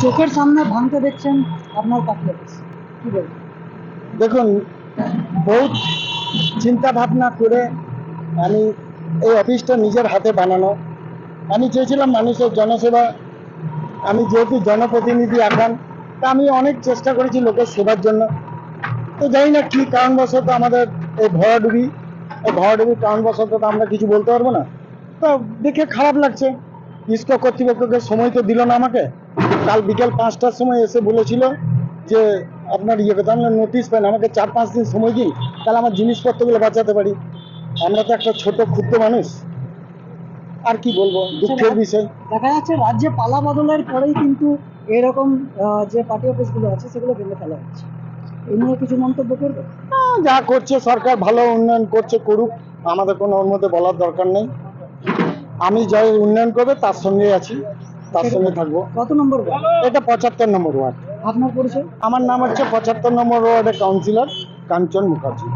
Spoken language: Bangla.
চোখের সামনে ভাঙতে দেখছেন আপনার পার্টি অফিস, কি বলবেন? দেখুন, বহুত চিন্তা ভাবনা করে আমি এই অফিসটা নিজের হাতে বানানো। আমি চেয়েছিলাম মানুষের জনসেবা। আমি যেহেতু জনপ্রতিনিধি এখন, তা আমি অনেক চেষ্টা করেছি লোকের সেবার জন্য। তো জানি না কি কারণবশত আমাদের এই ভরাডুবি কারণবশত তো আমরা কিছু বলতে পারবো না। তো দেখে খারাপ লাগছে। ইসকো কর্তৃপক্ষকে সময় তো দিল না আমাকে। কাল বিকেল 5টার সময় এসে বলেছিল যে আপনার ইয়ে কথা, আমরা নোটিশ পাই না, আমাকে 4-5 দিন সময় দিন, তাহলে আমার জিনিসপত্রগুলো বাঁচাতে পারি। আমরা তো একটা ছোট ক্ষুদ্র মানুষ, আর কি বলবো, দুঃখের বিষয়। দেখা যাচ্ছে রাজ্যে পালা বদলের পরেই কিন্তু এরকম যে পার্টি অফিসগুলো আছে সেগুলো ভেঙে ফেলা হচ্ছে। এই নিয়ে কিছু মন্তব্য করবে? যা করছে সরকার, ভালো উন্নয়ন করছে, করুক, আমাদের কোনো ওর মধ্যে বলার দরকার নেই। আমি যাই উন্নয়ন করবে তার সঙ্গে আছি, তার সঙ্গে থাকবো। কত নম্বর ওয়ার্ড? এটা 75 নম্বর ওয়ার্ড। আপনার পরিচয়? আমার নাম হচ্ছে 75 নম্বর ওয়ার্ডের কাউন্সিলর কাঞ্চন মুখার্জি।